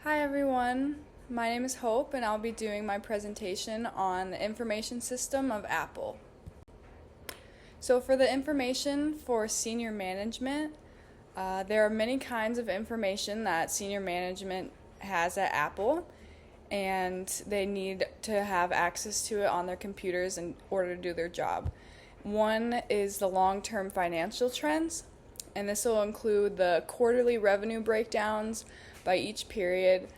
Hi everyone, my name is Hope and I'll be doing my presentation on the information system of Apple. So for the information for senior management, there are many kinds of information that senior management has at Apple, and they need to have access to it on their computers in order to do their job. One is the long-term financial trends, and this will include the quarterly revenue breakdowns by each period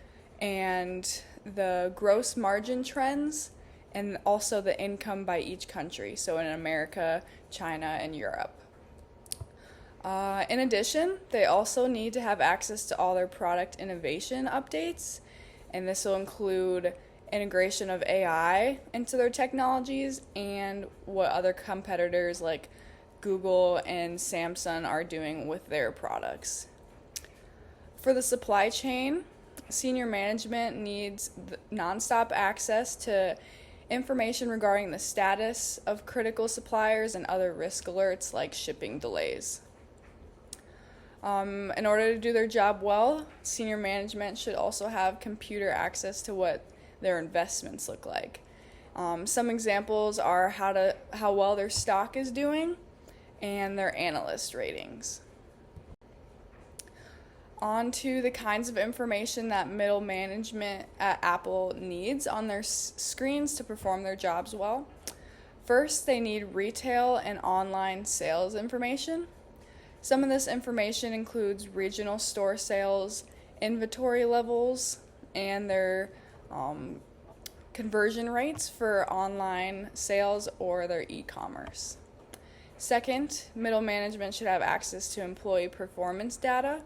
and the gross margin trends and also the income by each country, so in America, China, and Europe. In addition, they also need to have access to all their product innovation updates, and this will include integration of AI into their technologies and what other competitors like Google and Samsung are doing with their products. For the supply chain, senior management needs nonstop access to information regarding the status of critical suppliers and other risk alerts like shipping delays. In order to do their job well, senior management should also have computer access to what their investments look like. Some examples are how well their stock is doing and their analyst ratings. On to the kinds of information that middle management at Apple needs on their screens to perform their jobs well. First, they need retail and online sales information. Some of this information includes regional store sales, inventory levels, and their conversion rates for online sales or their e-commerce. Second, middle management should have access to employee performance data,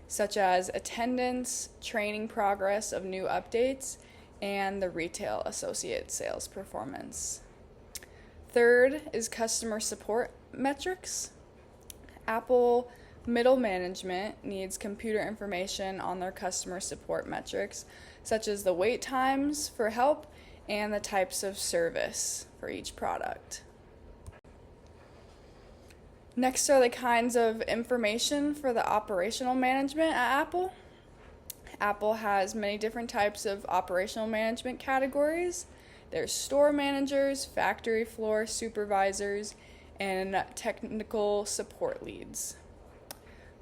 such as attendance, training progress of new updates, and the retail associate sales performance. Third is customer support metrics. Apple middle management needs computer information on their customer support metrics, such as the wait times for help and the types of service for each product. Next are the kinds of information for the operational management at Apple. Apple has many different types of operational management categories. There's store managers, factory floor supervisors, and technical support leads.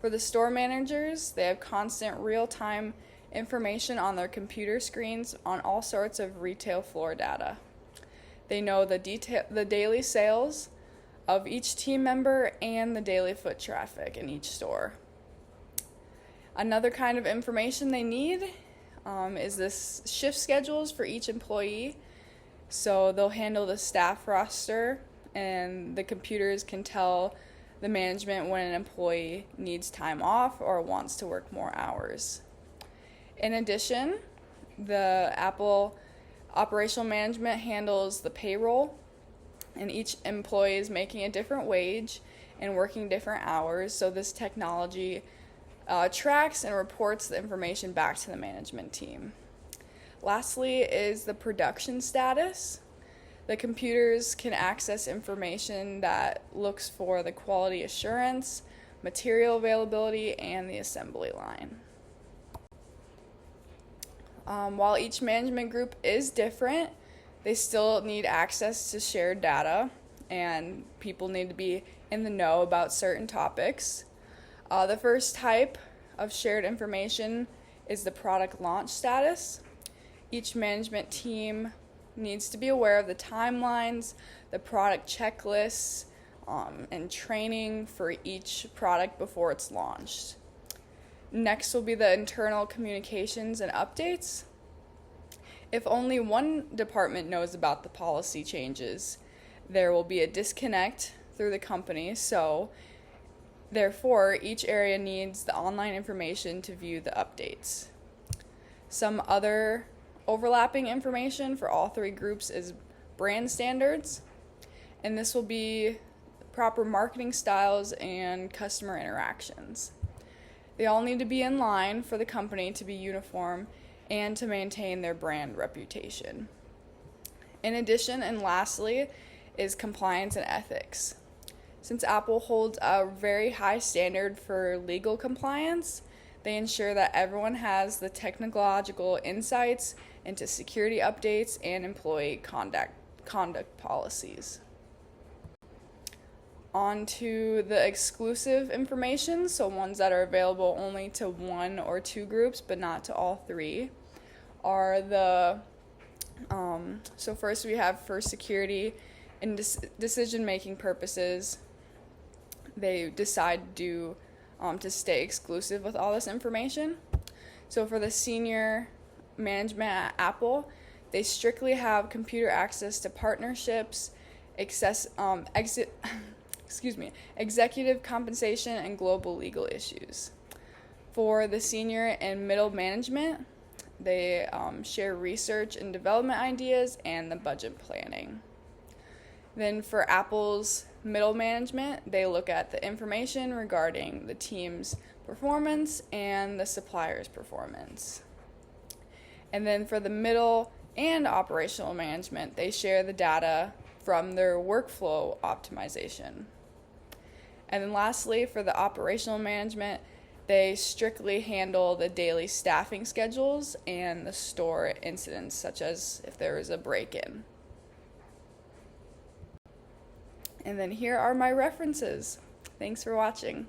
For the store managers, they have constant real-time information on their computer screens on all sorts of retail floor data. They know the daily sales of each team member and the daily foot traffic in each store. Another kind of information they need is the shift schedules for each employee. So they'll handle the staff roster, and the computers can tell the management when an employee needs time off or wants to work more hours. In addition, the Apple operational management handles the payroll, and each employee is making a different wage and working different hours, so this technology tracks and reports the information back to the management team. Lastly is the production status. The computers can access information that looks for the quality assurance, material availability, and the assembly line. While each management group is different, they still need access to shared data, and people need to be in the know about certain topics. The first type of shared information is the product launch status. Each management team needs to be aware of the timelines, the product checklists, and training for each product before it's launched. Next will be the internal communications and updates. If only one department knows about the policy changes, there will be a disconnect through the company, so therefore each area needs the online information to view the updates. Some other overlapping information for all three groups is brand standards, and this will be proper marketing styles and customer interactions. They all need to be in line for the company to be uniform and to maintain their brand reputation. In addition, and lastly, is compliance and ethics. Since Apple holds a very high standard for legal compliance, They ensure that everyone has the technological insights into security updates and employee conduct policies. On to the exclusive information, so ones that are available only to one or two groups but not to all three, are the so first we have for security and decision-making purposes, they decide to stay exclusive with all this information. So for the senior management at Apple, they strictly have computer access to partnerships, executive compensation, and global legal issues. For the senior and middle management, they share research and development ideas and the budget planning. Then for Apple's middle management, they look at the information regarding the team's performance and the supplier's performance. And then for the middle and operational management, they share the data from their workflow optimization. And then lastly, for the operational management, they strictly handle the daily staffing schedules and the store incidents, such as if there is a break-in. And then here are my references. Thanks for watching.